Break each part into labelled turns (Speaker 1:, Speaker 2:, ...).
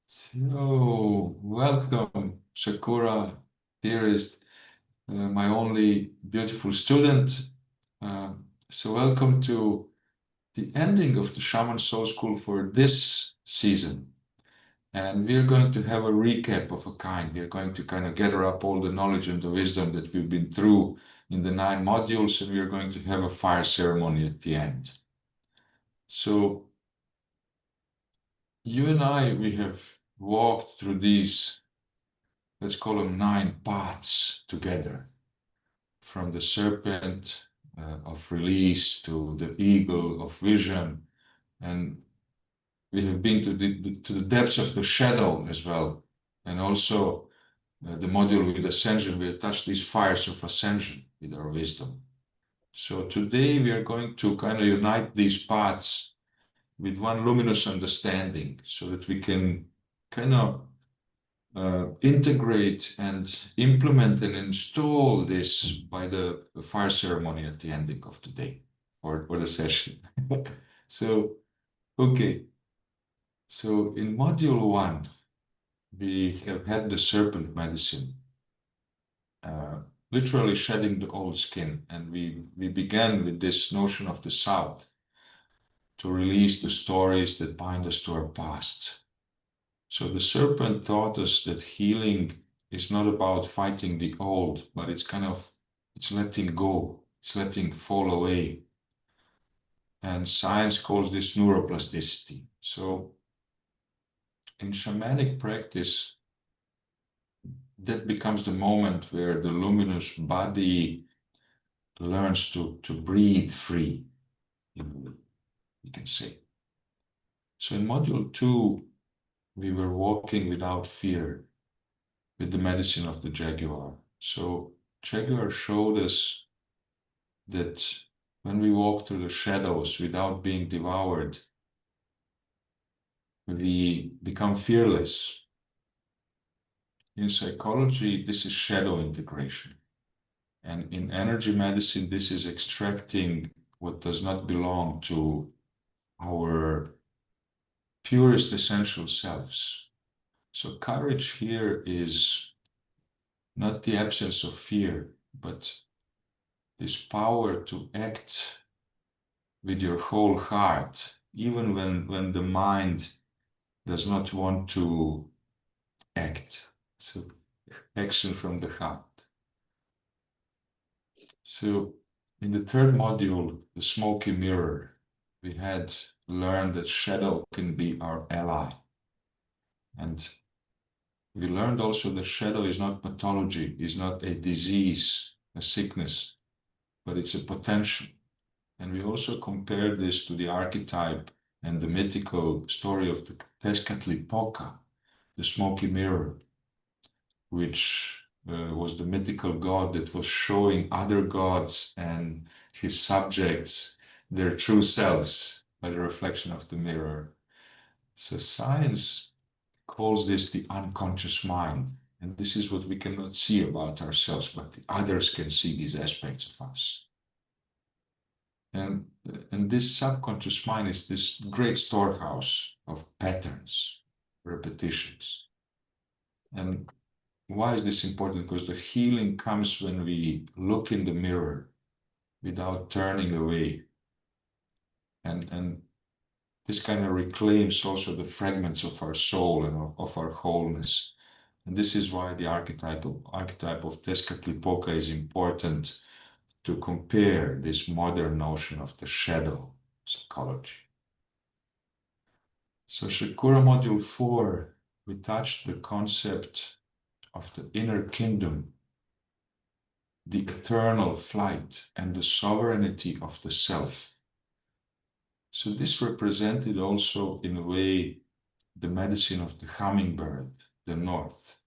Speaker 1: So, welcome, Shakura, dearest, my only beautiful student. So, welcome to the ending of the Shaman Soul School for this season. And we're going to have a recap of a kind. We're going to kind of gather up all the knowledge and the wisdom that we've been through in the 9 modules, and we're going to have a fire ceremony at the end. So, you and I, we have walked through these, let's call them 9 paths together, from the serpent of release to the eagle of vision, and we have been to the depths of the shadow as well, and also the module with ascension. We have touched these fires of ascension with our wisdom. So today we are going to kind of unite these paths with one luminous understanding, so that we can kind of integrate and implement and install this by the fire ceremony at the ending of the day or the session. So, okay. So in module 1, we have had the serpent medicine, literally shedding the old skin. And we began with this notion of the South, to release the stories that bind us to our past. So the serpent taught us that healing is not about fighting the old, but it's letting go, it's letting fall away. And science calls this neuroplasticity. So in shamanic practice, that becomes the moment where the luminous body learns to breathe free, you can say. So in module 2, we were walking without fear with the medicine of the jaguar. So Jaguar showed us that when we walk through the shadows without being devoured, we become fearless. In psychology, this is shadow integration. And in energy medicine, this is extracting what does not belong to our purest essential selves. So courage here is not the absence of fear, but this power to act with your whole heart, even when the mind does not want to act. So action from the heart. So in the 3rd module, the smoky mirror, we had learned that shadow can be our ally. And we learned also that shadow is not pathology, is not a disease, a sickness, but it's a potential. And we also compared this to the archetype and the mythical story of the Tezcatlipoca, the smoky mirror, which was the mythical god that was showing other gods and his subjects their true selves by the reflection of the mirror. So science calls this the unconscious mind. And this is what we cannot see about ourselves, but the others can see these aspects of us. And this subconscious mind is this great storehouse of patterns, repetitions. And why is this important? Because the healing comes when we look in the mirror without turning away. And this kind of reclaims also the fragments of our soul and of our wholeness. And this is why the archetype of Tezcatlipoca is important, to compare this modern notion of the shadow psychology. So Shakura module 4, we touched the concept of the inner kingdom, the eternal flight, and the sovereignty of the self. So this represented also, in a way, the medicine of the hummingbird, the north.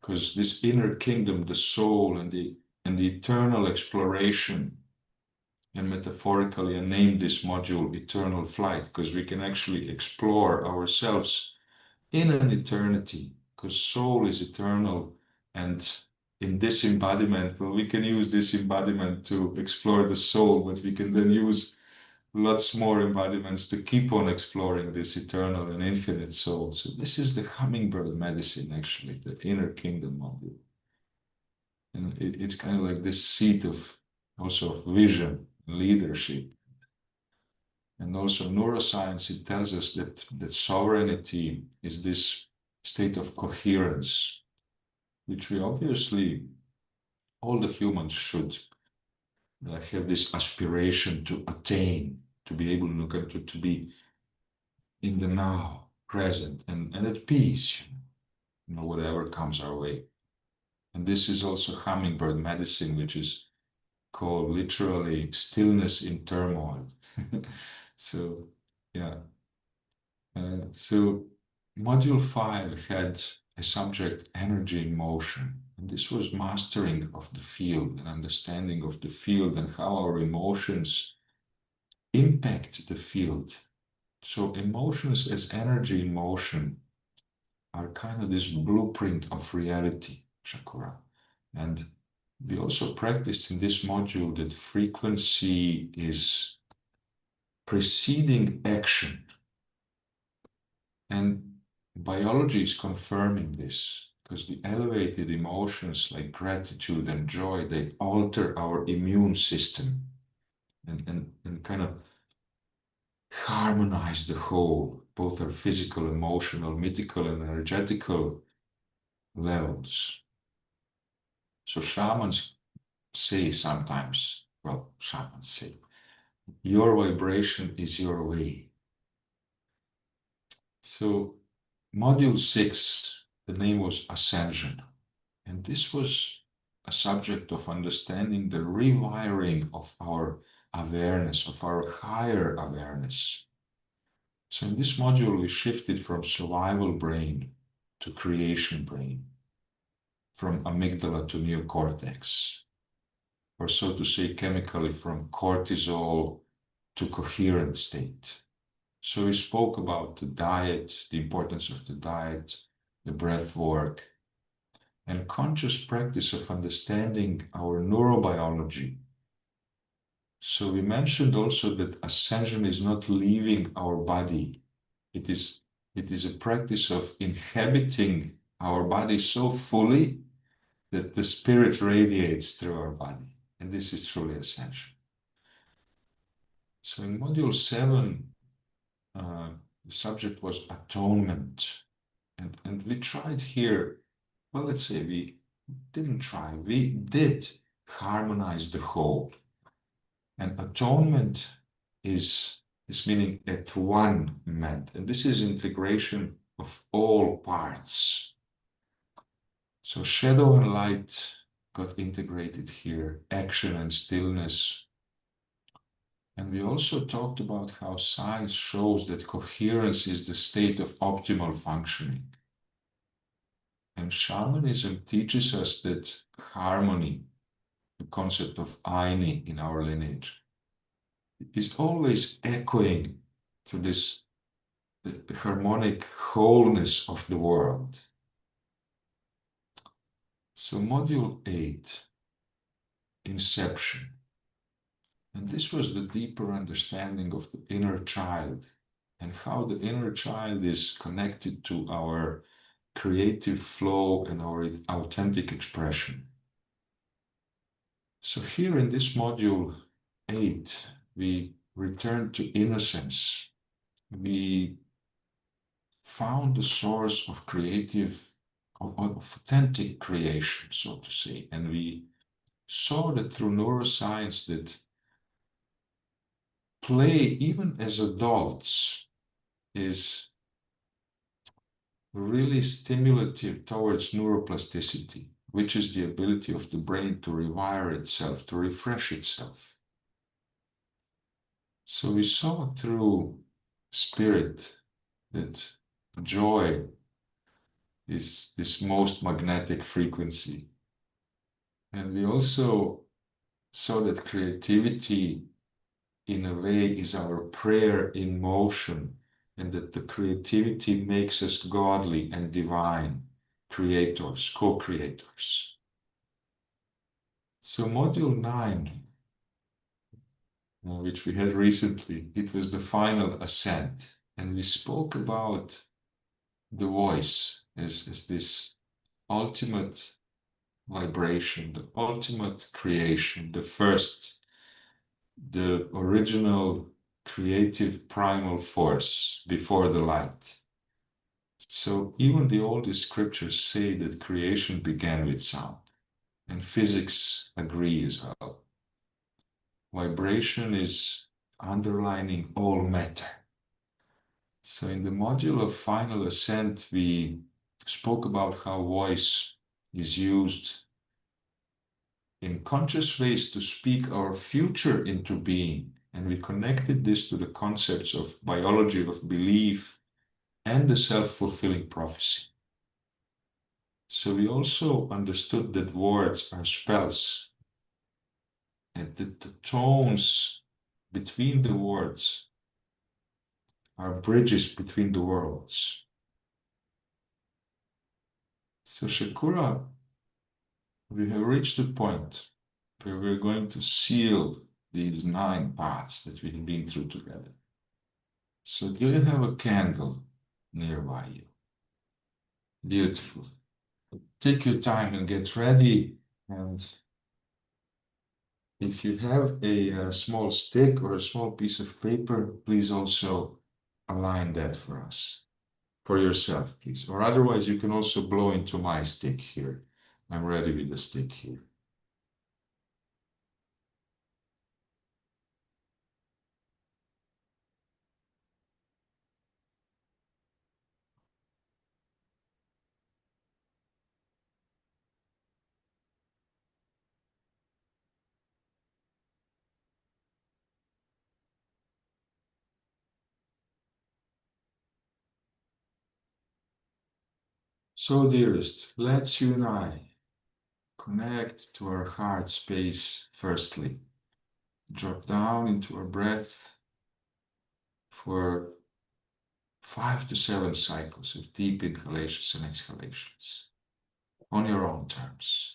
Speaker 1: Because this inner kingdom, the soul, and the eternal exploration, and metaphorically I named this module Eternal Flight, because we can actually explore ourselves in an eternity, because soul is eternal. And in this embodiment, well, we can use this embodiment to explore the soul, but we can then use lots more embodiments to keep on exploring this eternal and infinite soul. So this is the hummingbird medicine, actually, the inner kingdom of you. And it's kind of like this seat of also of vision, leadership. And also neuroscience, it tells us that sovereignty is this state of coherence, which we obviously, all the humans should have this aspiration to attain, to be able to be in the now, present, and at peace, whatever comes our way. And this is also hummingbird medicine, which is called literally stillness in turmoil. So, yeah. So, module 5 had a subject, energy in motion. And this was mastering of the field and understanding of the field and how our emotions impact the field. So, emotions as energy in motion are kind of this blueprint of reality, Shakura. And we also practiced in this module that frequency is preceding action. And biology is confirming this because the elevated emotions like gratitude and joy, they alter our immune system and kind of harmonize the whole, both our physical, emotional, mythical, and energetical levels. So shamans say sometimes, well, shamans say, your vibration is your way. So module 6, the name was ascension. And this was a subject of understanding the rewiring of our awareness, of our higher awareness. So in this module, we shifted from survival brain to creation brain, from amygdala to neocortex, or so to say, chemically from cortisol to coherent state. So we spoke about the diet, the importance of the diet, the breath work, and conscious practice of understanding our neurobiology. So we mentioned also that ascension is not leaving our body. It is a practice of inhabiting our body so fully that the spirit radiates through our body. And this is truly ascension. So in module 7, the subject was atonement. And we tried here, well, let's say we didn't try, we did harmonize the whole. And atonement is meaning at one meant. And this is integration of all parts. So shadow and light got integrated here, action and stillness. And we also talked about how science shows that coherence is the state of optimal functioning. And shamanism teaches us that harmony, the concept of Aini in our lineage, is always echoing to this harmonic wholeness of the world. So module 8, inception. And this was the deeper understanding of the inner child and how the inner child is connected to our creative flow and our authentic expression. So here in this module 8, we return to innocence. We found the source of creative, of authentic creation, so to say. And we saw that through neuroscience that play, even as adults, is really stimulative towards neuroplasticity, which is the ability of the brain to rewire itself, to refresh itself. So we saw through spirit that joy is this most magnetic frequency. And we also saw that creativity, in a way, is our prayer in motion, and that the creativity makes us godly and divine creators, co-creators. So module 9 which we had recently. It was the final ascent. And we spoke about the voice as this ultimate vibration, the ultimate creation, the first, the original creative primal force before the light. So even the oldest scriptures say that creation began with sound, and physics agree as well. Vibration is underlining all matter. So in the module of final ascent, we spoke about how voice is used in conscious ways to speak our future into being. And we connected this to the concepts of biology of belief and the self-fulfilling prophecy. So we also understood that words are spells and that the tones between the words are bridges between the worlds. So Shakura, we have reached a point where we're going to seal these 9 paths that we've been through together. So do you have a candle nearby you? Beautiful. Take your time and get ready. And if you have a small stick or a small piece of paper, please also align that for us, for yourself, please. Or otherwise, you can also blow into my stick here. I'm ready with the stick here. So, dearest, let's you and I connect to our heart space firstly. Drop down into our breath for 5 to 7 cycles of deep inhalations and exhalations on your own terms.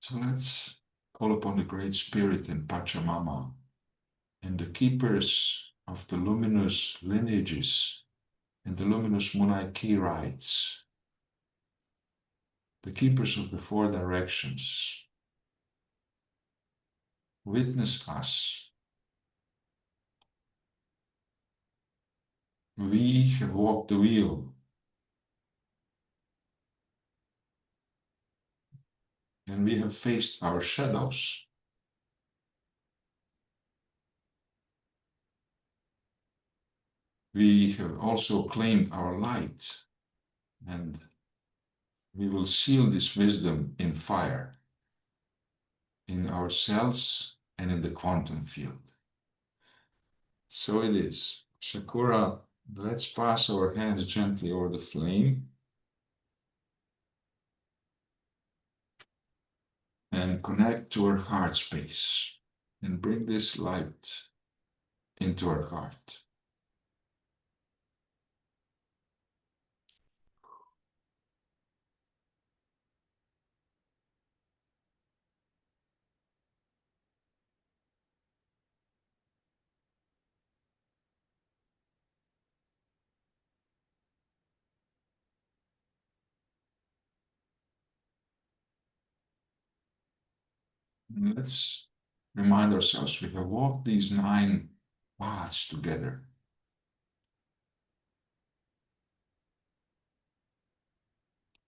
Speaker 1: So let's call upon the Great Spirit and Pachamama and the keepers of the luminous lineages and the luminous monarchy rites, the keepers of the 4 directions. Witness us. We have walked the wheel, and we have faced our shadows. We have also claimed our light, and we will seal this wisdom in fire, in ourselves and in the quantum field. So it is. Shakura, let's pass our hands gently over the flame and connect to our heart space and bring this light into our heart. And let's remind ourselves we have walked these 9 paths together.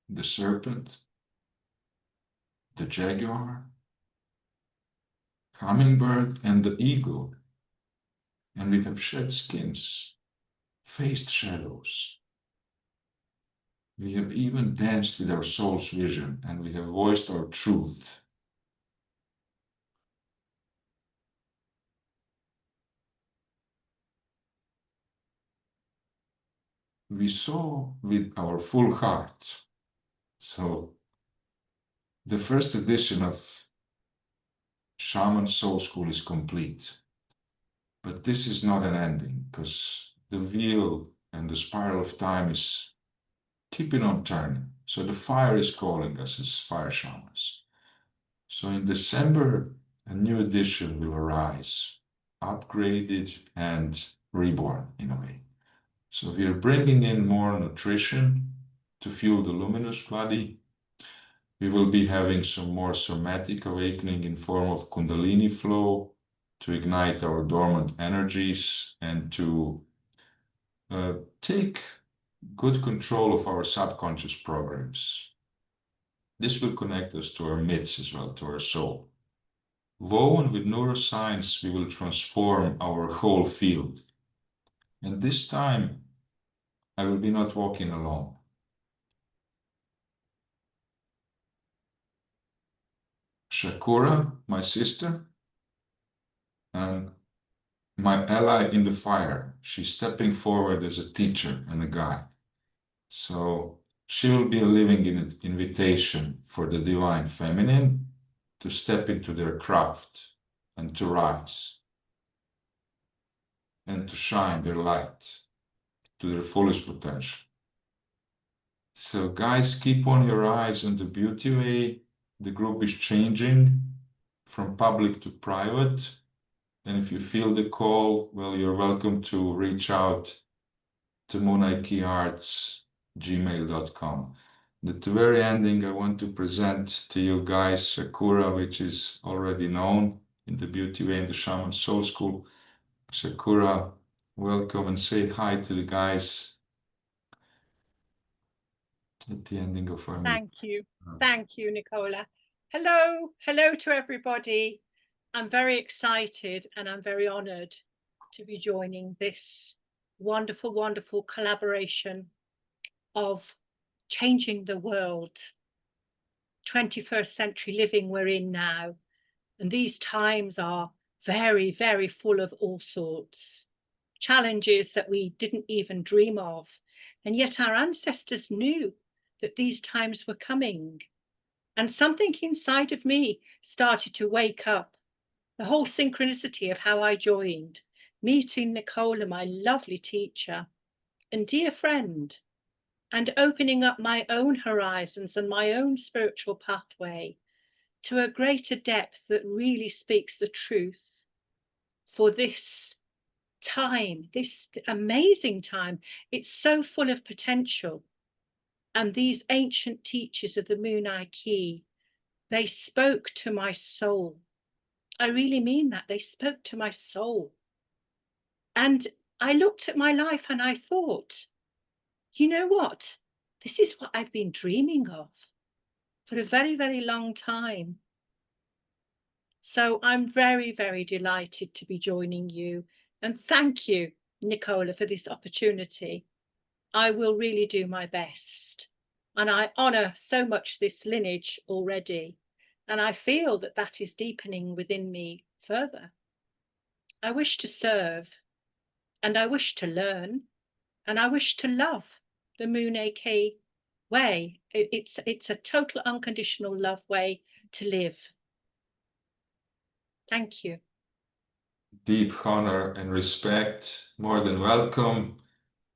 Speaker 1: The serpent, the jaguar, hummingbird, and the eagle. And we have shed skins faced shadows. We have even danced with our soul's vision, and we have voiced our truth. We saw with our full heart. So the first edition of Shaman Soul School is complete. But this is not an ending, because the wheel and the spiral of time is keeping on turning. So the fire is calling us as fire shamans. So in December, a new edition will arise, upgraded and reborn in a way. So we are bringing in more nutrition to fuel the luminous body. We will be having some more somatic awakening in form of Kundalini flow to ignite our dormant energies and to take good control of our subconscious programs. This will connect us to our myths as well, to our soul. Woven with neuroscience, we will transform our whole field. And this time, I will be not walking alone. Shakura, my sister, and my ally in the fire, she's stepping forward as a teacher and a guide. So she will be a living invitation for the divine feminine to step into their craft and to rise and to shine their light to their fullest potential. So guys, keep on your eyes on the beauty way. The group is changing from public to private. And if you feel the call, well, you're welcome to reach out to moonikearts@gmail.com. At the very ending, I want to present to you guys Shakura, which is already known in the Beauty Way and the Shaman Soul School. Shakura, welcome, and say hi to the guys at the ending of our meeting.
Speaker 2: Thank you. Thank you, Nikola. Hello. Hello to everybody. I'm very excited and I'm very honored to be joining this wonderful, wonderful collaboration of changing the world. 21st century living we're in now. And these times are very, very full of all sorts. Challenges that we didn't even dream of. And yet our ancestors knew that these times were coming. And something inside of me started to wake up. The whole synchronicity of how I joined, meeting Nikola, my lovely teacher and dear friend, and opening up my own horizons and my own spiritual pathway to a greater depth that really speaks the truth for this time, this amazing time. It's so full of potential. And these ancient teachers of the Moon Key, they spoke to my soul. I really mean that. They spoke to my soul. And I looked at my life and I thought, you know what? This is what I've been dreaming of for a very, very long time. So I'm very, very delighted to be joining you. And thank you, Nikola, for this opportunity. I will really do my best. And I honour so much this lineage already. And I feel that that is deepening within me further. I wish to serve, and I wish to learn, and I wish to love the Moon AK way. It's a total unconditional love way to live. Thank you.
Speaker 1: Deep honor and respect, more than welcome.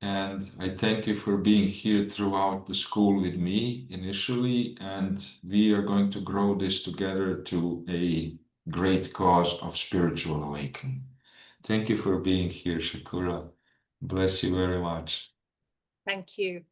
Speaker 1: And I thank you for being here throughout the school with me initially. And we are going to grow this together to a great cause of spiritual awakening. Thank you for being here, Shakura. Bless you very much.
Speaker 2: Thank you.